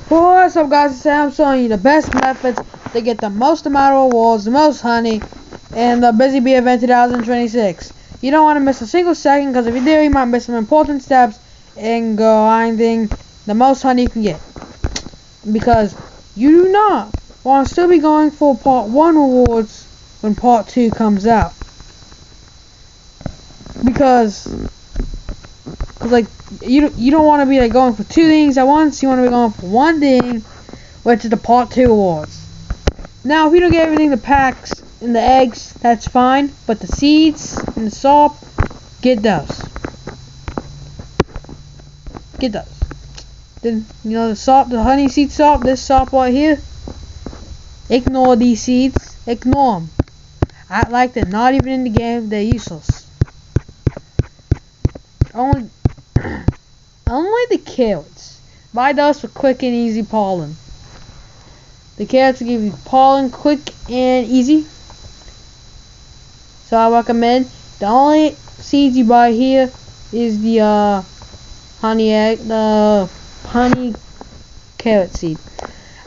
What's up, guys? Today I'm showing you the best methods to get the most amount of rewards, the most honey, in the Busy Bee event 2026. You don't want to miss a single second, because if you do, you might miss some important steps in grinding the most honey you can get. Because you do not want to still be going for part 1 rewards when part 2 comes out. Because like you don't want to be like going for 2 things at once. You want to be going for 1 thing, which is the part 2 rewards. Now, if you don't get everything, the packs and the eggs, that's fine. But the seeds and the salt, get those. Get those. Then the salt, the honey seed salt, this salt right here. Ignore these seeds. Ignore them. Act like they're not even in the game. They're useless. Only the carrots. Buy those for quick and easy pollen. The carrots will give you pollen quick and easy. So I recommend the only seeds you buy here is the honey carrot seed.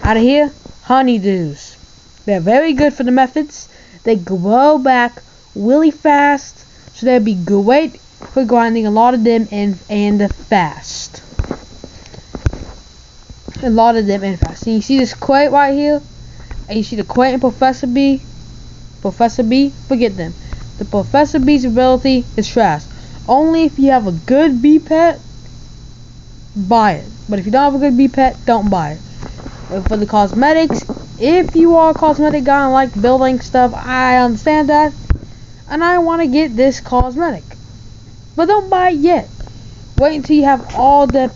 Out of here, honeydews. They're very good for the methods. They grow back really fast, so they'll be great for grinding a lot of them and fast. A lot of them and fast. And you see this crate right here? And you see the crate and Professor B? Professor B? Forget them. The Professor B's ability is trash. Only if you have a good bee pet, buy it. But if you don't have a good bee pet, don't buy it. And for the cosmetics, if you are a cosmetic guy and like building stuff, I understand that. And I want to get this cosmetic. But don't buy it yet. Wait until you have all the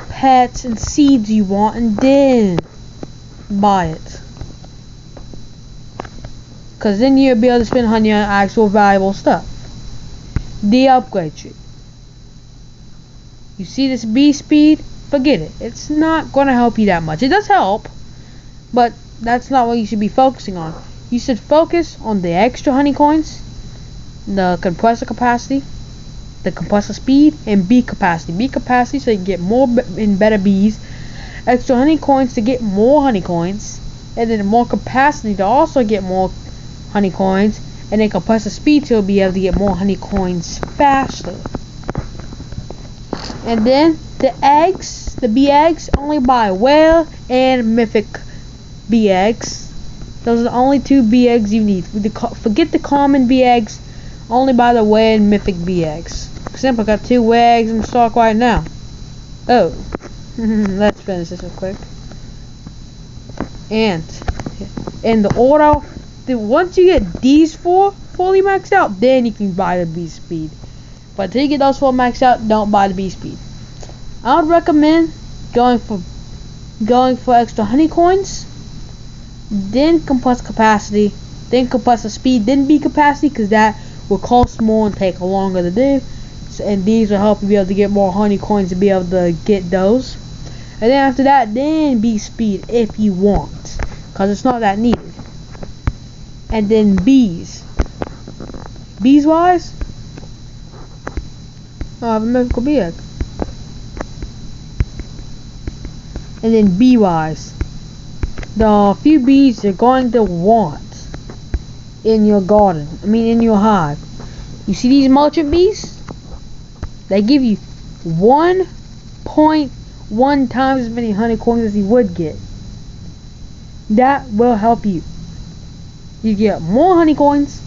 pets and seeds you want, and then buy it. Because then you'll be able to spend honey on actual valuable stuff. The upgrade tree. You see this bee speed? Forget it. It's not going to help you that much. It does help, but that's not what you should be focusing on. You should focus on the extra honey coins, the compressor capacity, the compressor speed, and bee capacity. Bee capacity so you can get more and better bees. Extra honey coins to get more honey coins. And then more capacity to also get more honey coins. And then compressor speed to be able to get more honey coins faster. And then the eggs, the bee eggs, only buy rare and mythic bee eggs. Those are the only 2 bee eggs you need. Forget the common bee eggs. Only buy the rare and mythic bee eggs. For example, I got 2 rare eggs in stock right now. Oh, let's finish this real quick. And in the order, once you get these 4 fully maxed out, then you can buy the bee speed. But until you get those 4 maxed out, don't buy the bee speed. I would recommend going for extra honey coins, then compressor capacity, then compressor speed, then bee capacity, because that will cost more and take longer to do. And these will help you be able to get more honey coins to be able to get those. And then after that, then bee speed if you want, because it's not that needed. And then bees. Bees wise, I have a mythical bee egg. And then bee wise, the few bees you're going to want in your garden, in your hive. You see these merchant bees? They give you 1.1 times as many honey coins as you would get. That will help you. You get more honey coins.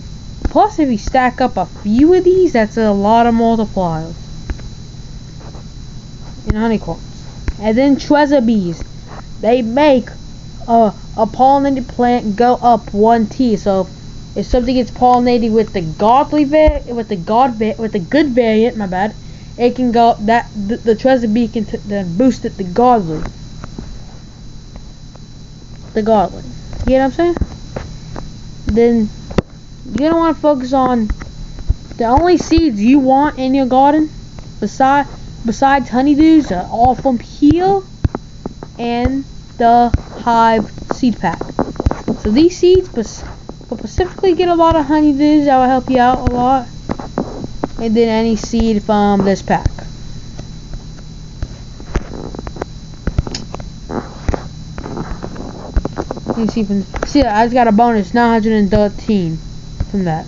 Plus, if you stack up a few of these, that's a lot of multipliers in honey coins. And then treasure bees. They make a pollinated plant go up 1 tier. So if something gets pollinated with the good variant, my bad, it can go up the treasure bee can then boost it to godly. The godly. You get what I'm saying? Then you're gonna want to focus on the only seeds you want in your garden besides honeydews are all from here and the hive seed pack. So these seeds will specifically get a lot of honeydews that will help you out a lot. And then any seed from this pack. You see I just got a bonus 913 from that.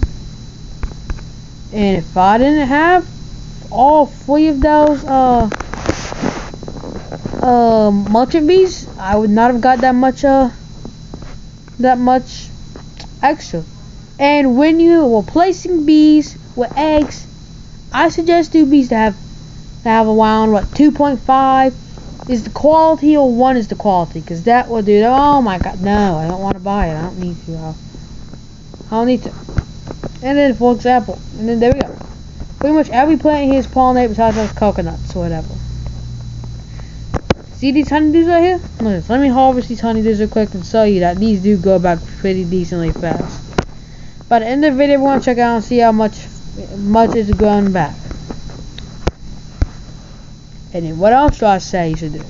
And if I didn't have all 3 of those merchant bees, I would not have got that much extra. And when you are replacing bees with eggs, I suggest do bees to have around 2.5 is the quality or 1 is the quality, because that will do. Oh my god, no, I don't want to buy it. I don't need to. I don't need to. And then, for example, and then there we go. Pretty much every plant here is pollinated besides those coconuts or whatever. See these honeydews right here? Look, let me harvest these honeydews real quick and show you that these do go back pretty decently fast. By the end of the video, we're going to check out and see how much is going back. And then what else do I say you should do?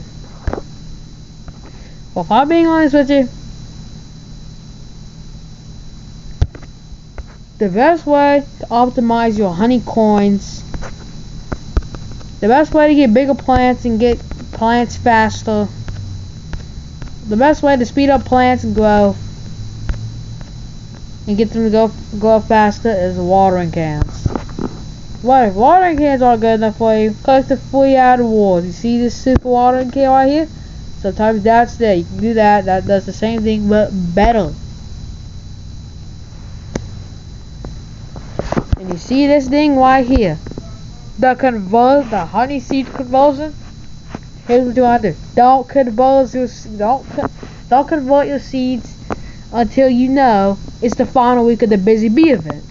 Well, if I'm being honest with you, the best way to optimize your honey coins, the best way to get bigger plants and get plants faster, the best way to speed up plants and grow and get them to grow faster is watering cans. Well, if watering cans aren't good enough for you, collect the free out rewards. You see this super watering can right here? Sometimes that's there. You can do that. That does the same thing but better. And you see this thing right here, the honey seed conversion. Here's what you want to do: don't convert your seeds until you know it's the final week of the Busy Bee event,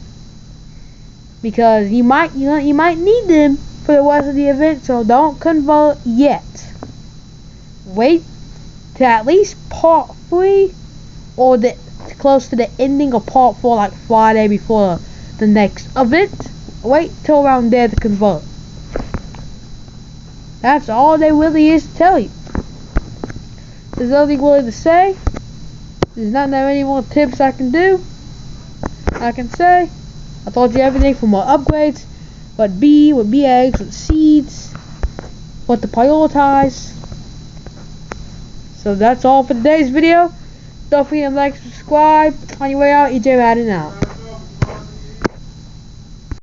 because you might need them for the rest of the event. So don't convert yet. Wait to at least part 3 or close to the ending of part 4, like Friday before the next event. Wait till around there to convert. That's all there really is to tell you. There's nothing really to say. There's not that many more tips I can say. I told you everything from what upgrades, what eggs, what seeds, what to prioritize. So that's all for today's video. Don't forget to like, subscribe. On your way out, EJ Madden out.